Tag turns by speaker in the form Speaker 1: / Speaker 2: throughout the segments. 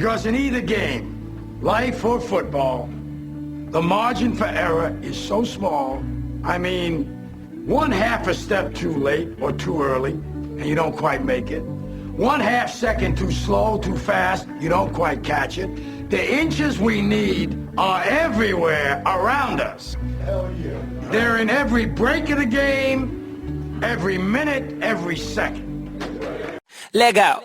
Speaker 1: Because in either game, life or football, the margin for error is so small. I mean, 1/2 a step too late or too early, and you don't quite make it. 1/2 second too slow, too fast, you don't quite catch it. The inches we need are everywhere around us. Hell yeah. They're in every break of the game, every minute, every second.
Speaker 2: Legal.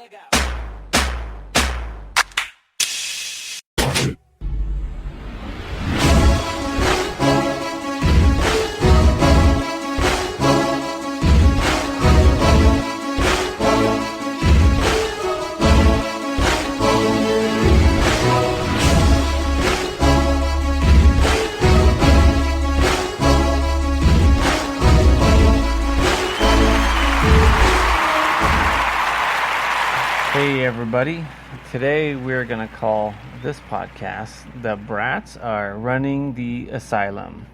Speaker 3: Hey everybody, today we're going to call this podcast The Brats Are Running the Asylum.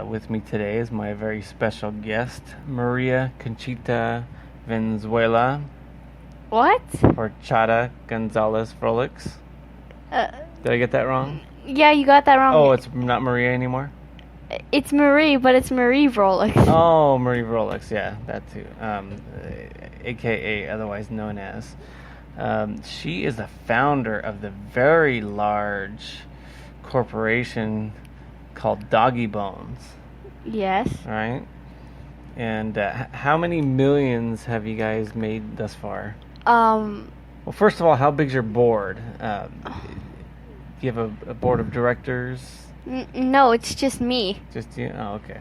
Speaker 3: With me today is my very special guest, Maria Conchita Valenzuela.
Speaker 4: What?
Speaker 3: Or Chada Gonzalez Frolix. Did I get that wrong?
Speaker 4: Yeah, you got that wrong.
Speaker 3: Oh, it's not Maria anymore?
Speaker 4: It's Marie, but it's Marie Vrolix.
Speaker 3: Oh, Marie Vrolix, yeah, that too. AKA, otherwise known as. She is the founder of the very large corporation called Doggy Bones.
Speaker 4: Yes.
Speaker 3: Right? And how many millions have you guys made thus far? Well, first of all, how big's your board? Do you have a board of directors?
Speaker 4: No, it's just me.
Speaker 3: Just you? Oh, okay.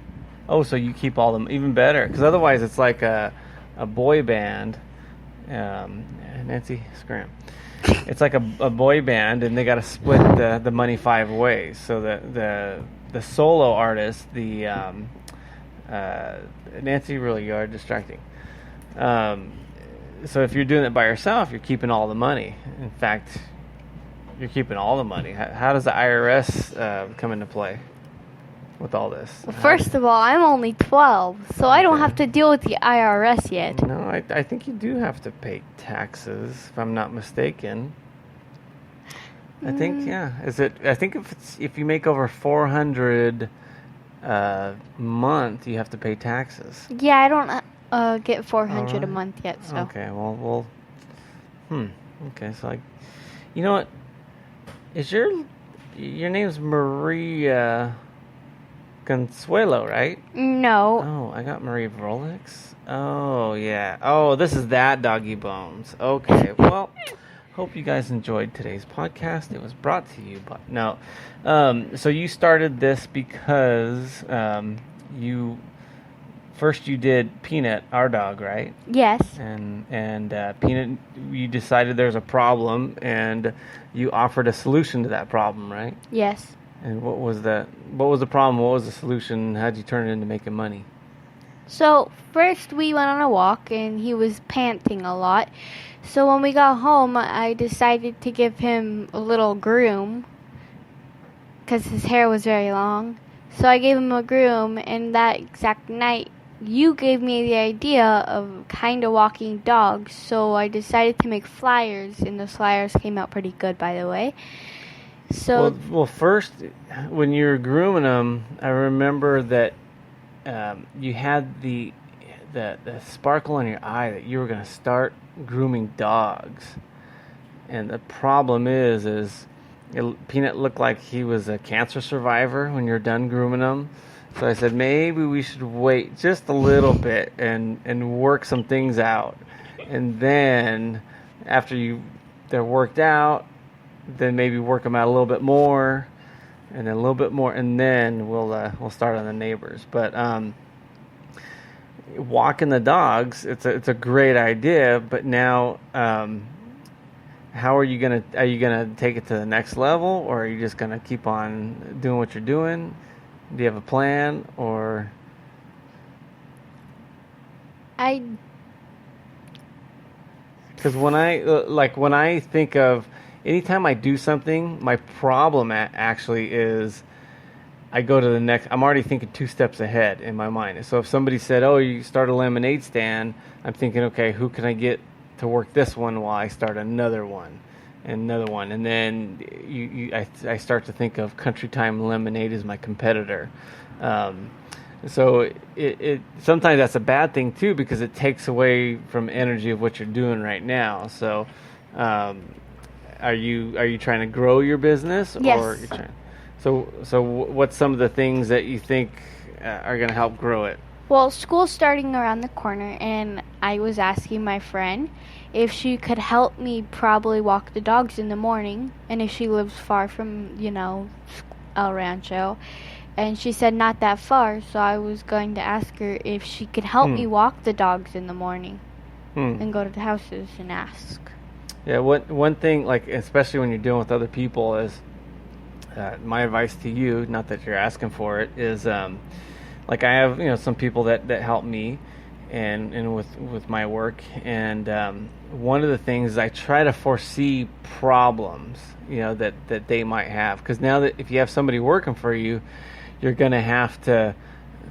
Speaker 3: Oh, so you keep all them, even better. Because otherwise it's like a boy band. Nancy, scram. It's like a boy band, and they got to split the money 5 ways. So the solo artist, Nancy, really, you are distracting. So if you're doing it by yourself, you're keeping all the money. In fact, you're keeping all the money. How does the IRS come into play with all this?
Speaker 4: Well, first of all, I'm only 12, so I don't have to deal with the IRS yet.
Speaker 3: No, I think you do have to pay taxes, if I'm not mistaken. I think, yeah. I think if you make over 400 a month, you have to pay taxes.
Speaker 4: Yeah, I don't get 400 a month yet, so.
Speaker 3: Okay, well, okay, so you know what? Is your name's Maria Consuelo, right?
Speaker 4: No.
Speaker 3: Oh, I got Marie Vrolix. Oh, yeah. Oh, this is that Doggy Bones. Okay, well, hope you guys enjoyed today's podcast. It was brought to you by... No. So you started this because you did Peanut, our dog, right?
Speaker 4: Yes.
Speaker 3: And Peanut, you decided there's a problem, and you offered a solution to that problem, right?
Speaker 4: Yes.
Speaker 3: And what was the problem? What was the solution? How'd you turn it into making money?
Speaker 4: So, first we went on a walk, and he was panting a lot. So when we got home, I decided to give him a little groom, because his hair was very long. So I gave him a groom, and that exact night, you gave me the idea of kind of walking dogs, so I decided to make flyers, and those flyers came out pretty good, by the way. So
Speaker 3: well, first, when you were grooming them, I remember that you had the sparkle in your eye that you were going to start grooming dogs, and the problem is Peanut looked like he was a cancer survivor when you're done grooming him. So I said, maybe we should wait just a little bit and work some things out. And then after they're worked out, then maybe work them out a little bit more, and then a little bit more, and then we'll start on the neighbors. But walking the dogs, it's a great idea. But now, how are you gonna take it to the next level, or are you just gonna keep on doing what you're doing? Do you have a plan, or? Because when I think of anytime I do something, my problem actually is I go to the next. I'm already thinking 2 steps ahead in my mind. So if somebody said, "Oh, you start a lemonade stand," I'm thinking, "Okay, who can I get to work this one while I start another one?" and another one, and then I start to think of Country Time Lemonade as my competitor. So it sometimes that's a bad thing too, because it takes away from energy of what you're doing right now. So are you trying to grow your business?
Speaker 4: Yes.
Speaker 3: Or you're trying, so what's some of the things that you think are going to help grow it?
Speaker 4: Well, school's starting around the corner, and I was asking my friend if she could help me probably walk the dogs in the morning, and if she lives far from, El Rancho. And she said not that far, so I was going to ask her if she could help me walk the dogs in the morning and go to the houses and ask.
Speaker 3: Yeah, one thing, like especially when you're dealing with other people, is my advice to you, not that you're asking for it, is like I have some people that help me and with my work, and one of the things is I try to foresee problems that they might have, because now that if you have somebody working for you, you're going to have to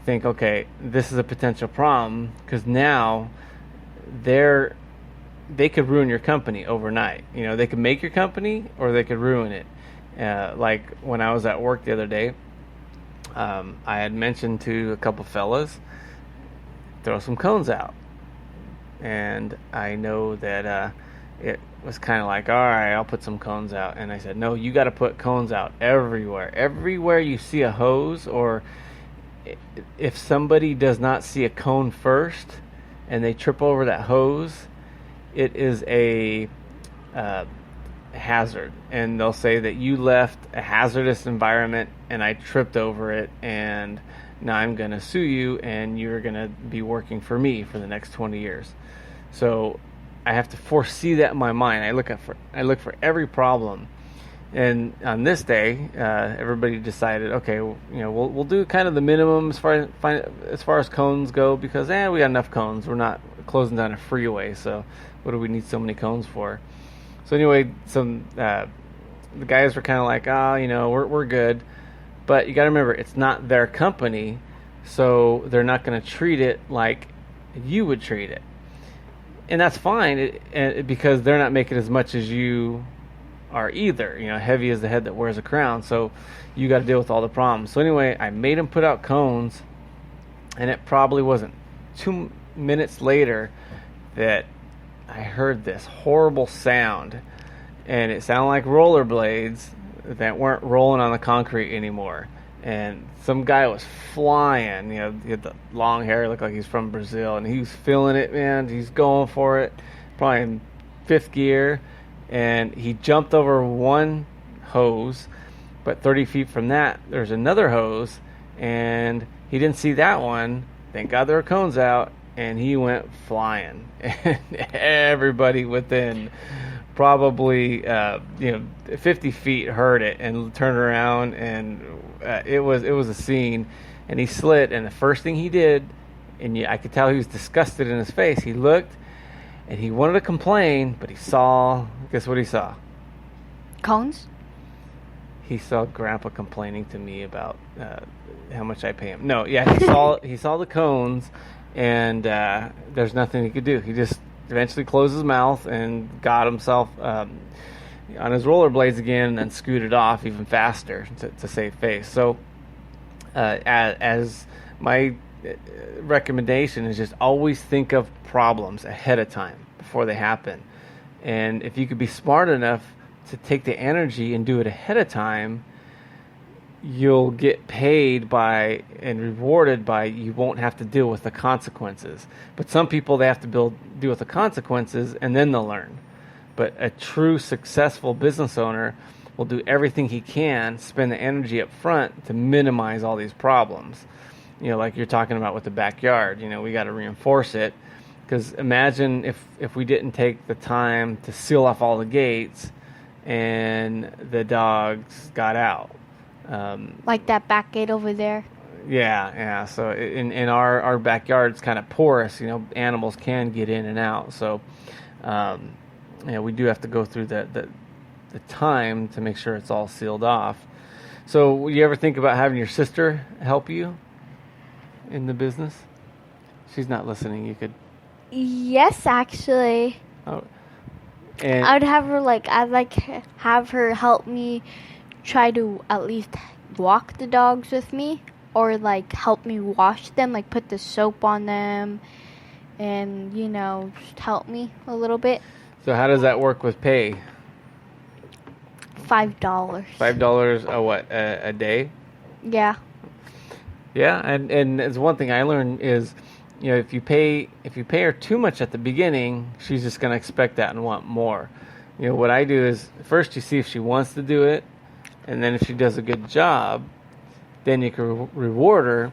Speaker 3: think, okay, this is a potential problem, because now they could ruin your company overnight. They could make your company or they could ruin it. Like when I was at work the other day, I had mentioned to a couple fellas, throw some cones out. And I know that it was kind of like, all right, I'll put some cones out. And I said, no, you got to put cones out everywhere. Everywhere you see a hose, or if somebody does not see a cone first and they trip over that hose, it is a hazard. And they'll say that you left a hazardous environment and I tripped over it, and now I'm going to sue you, and you're going to be working for me for the next 20 years. So I have to foresee that in my mind. I look for every problem. And on this day, everybody decided, okay, we'll do kind of the minimum as far as cones go, because we got enough cones. We're not closing down a freeway, so what do we need so many cones for? So anyway, the guys were kind of like, we're good. But you got to remember, it's not their company, so they're not going to treat it like you would treat it. And that's fine, because they're not making as much as you are either. Heavy is the head that wears a crown, so you got to deal with all the problems. So anyway, I made them put out cones, and it probably wasn't 2 minutes later that I heard this horrible sound, and it sounded like rollerblades that weren't rolling on the concrete anymore. And some guy was flying, he had the long hair, looked like he's from Brazil, and he was feeling it, man. He's going for it, probably in fifth gear, and he jumped over one hose, but 30 feet from that, there's another hose, and he didn't see that one. Thank God there were cones out, and he went flying. And everybody within probably 50 feet heard it and turned around, and it was a scene. And he slid, and the first thing he did, and I could tell he was disgusted in his face, he looked and he wanted to complain, but guess what he saw?
Speaker 4: Cones?
Speaker 3: He saw Grandpa complaining to me about how much I pay him. No, yeah, he saw the cones, and there's nothing he could do. He just eventually closed his mouth and got himself on his rollerblades again, and then scooted off even faster to save face. So as my recommendation is, just always think of problems ahead of time before they happen. And if you could be smart enough to take the energy and do it ahead of time, you'll get paid by and rewarded by, you won't have to deal with the consequences. But some people, they have to deal with the consequences and then they'll learn. But a true successful business owner will do everything he can, spend the energy up front to minimize all these problems. Like you're talking about with the backyard, we got to reinforce it, because imagine if we didn't take the time to seal off all the gates and the dogs got out.
Speaker 4: Like that back gate over there.
Speaker 3: Yeah. So in our backyard's kind of porous. Animals can get in and out. So, we do have to go through the time to make sure it's all sealed off. So, would you ever think about having your sister help you in the business? She's not listening. You could.
Speaker 4: Yes, actually.
Speaker 3: Oh, And
Speaker 4: I'd have her help me try to at least walk the dogs with me, or like help me wash them, like put the soap on them, and just help me a little bit.
Speaker 3: so how does that work with pay?
Speaker 4: $5.
Speaker 3: $5 a day?
Speaker 4: Yeah.
Speaker 3: Yeah, and it's one thing I learned is, if you pay her too much at the beginning, she's just gonna expect that and want more. What I do is first you see if she wants to do it, and then if she does a good job, then you can reward her,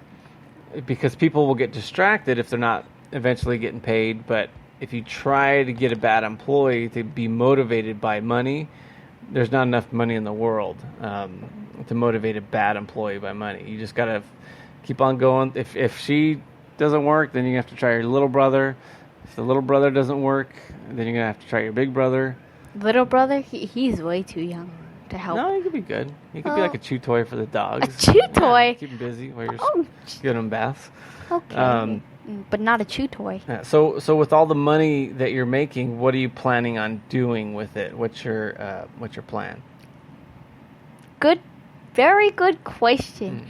Speaker 3: because people will get distracted if they're not eventually getting paid. But if you try to get a bad employee to be motivated by money, there's not enough money in the world to motivate a bad employee by money. You just gotta keep on going. If she doesn't work, then you have to try your little brother. If the little brother doesn't work, then you're gonna have to try your big brother.
Speaker 4: Little brother, he's way too young to help.
Speaker 3: No, he could be good. He could be like a chew toy for the dogs.
Speaker 4: A chew toy?
Speaker 3: Keep him busy while you're
Speaker 4: Oh.
Speaker 3: giving him baths.
Speaker 4: Okay. But not a chew toy.
Speaker 3: Yeah, so with all the money that you're making, what are you planning on doing with it? What's your plan?
Speaker 4: Good, very good question.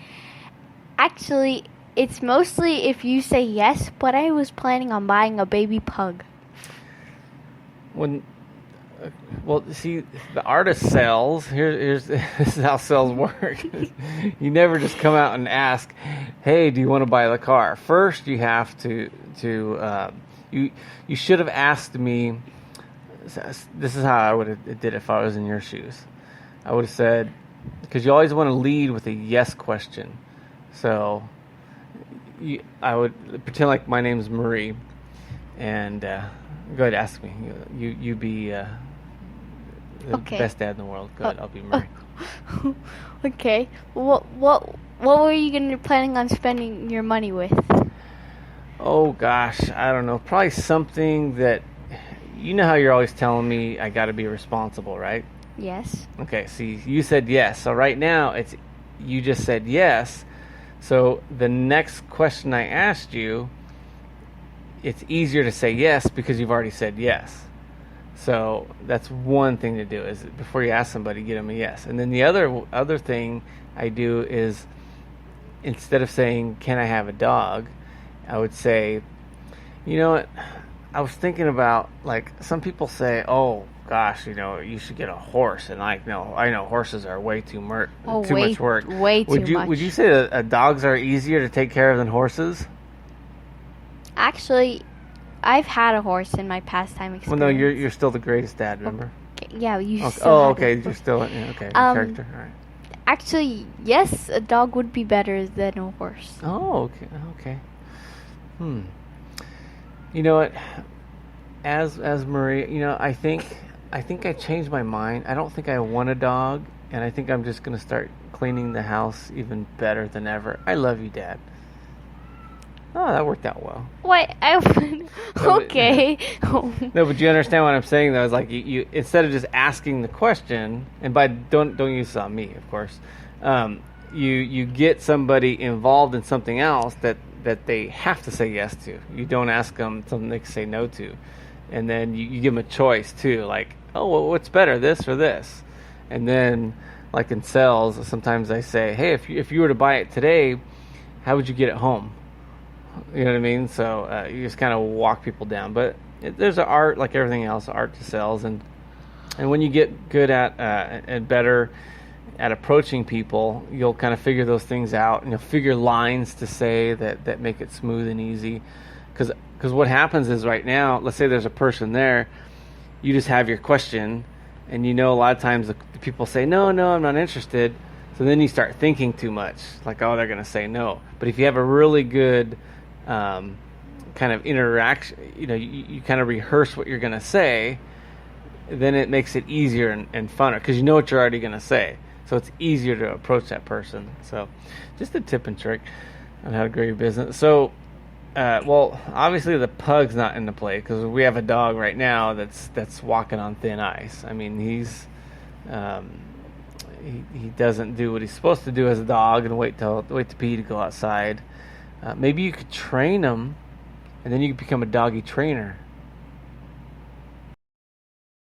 Speaker 4: Actually, it's mostly if you say yes, but I was planning on buying a baby pug.
Speaker 3: Well, see, the artist sells. Here's this is how sales work. You never just come out and ask, "Hey, do you want to buy the car?" First, you have to you should have asked me. This is how I would have did it if I was in your shoes. I would have said, because you always want to lead with a yes question. So I would pretend like my name's Marie, and go ahead, ask me. You be the
Speaker 4: Okay.
Speaker 3: best dad in the world. Go ahead, I'll be Marie.
Speaker 4: Okay. What were you planning on spending your money with?
Speaker 3: Oh gosh, I don't know. Probably something that, how you're always telling me I got to be responsible, right?
Speaker 4: Yes.
Speaker 3: Okay, see, you said yes. So right now you just said yes. So the next question I asked you, it's easier to say yes because you've already said yes. So that's one thing to do, is before you ask somebody, get them a yes. And then the other thing I do is, instead of saying, "Can I have a dog?" I would say, "You know what? I was thinking about, like, some people say, oh gosh, you should get a horse, and I know horses are way too much work.
Speaker 4: Way too much.
Speaker 3: Would you say that dogs are easier to take care of than horses?"
Speaker 4: Actually, I've had a horse in my pastime experience.
Speaker 3: Well, no, you're still the greatest dad. Remember?
Speaker 4: Okay, yeah, you.
Speaker 3: Okay.
Speaker 4: Still
Speaker 3: Oh,
Speaker 4: had
Speaker 3: okay.
Speaker 4: it.
Speaker 3: You're still okay. Character. All right.
Speaker 4: Actually, yes, a dog would be better than a horse.
Speaker 3: Oh, okay. Okay. You know what? As Marie, I think I changed my mind. I don't think I want a dog, and I think I'm just gonna start cleaning the house even better than ever. I love you, Dad. Oh, that worked out well.
Speaker 4: What? Okay.
Speaker 3: No, but you understand what I'm saying, though. Is like you instead of just asking the question, and by don't use this on me, of course. You get somebody involved in something else that they have to say yes to. You don't ask them something they can say no to, and then you give them a choice too. Like, oh, well, what's better, this or this? And then, like in sales, sometimes I say, hey, if you were to buy it today, how would you get it home? You know what I mean? So you just kind of walk people down. But there's an art, like everything else, art to sales. And when you get good at and better at approaching people, you'll kind of figure those things out, and you'll figure lines to say that make it smooth and easy. Because what happens is, right now, let's say there's a person there, you just have your question, and a lot of times the people say, no, I'm not interested. So then you start thinking too much, like, oh, they're going to say no. But if you have a really good kind of interaction, you kind of rehearse what you're going to say, then it makes it easier and funner, because you know what you're already going to say. So it's easier to approach that person. So just a tip and trick on how to grow your business. So, well, obviously the pug's not in the play, because we have a dog right now that's walking on thin ice. I mean, he's he doesn't do what he's supposed to do as a dog and wait to pee to go outside. Maybe you could train him, and then you could become a doggy trainer.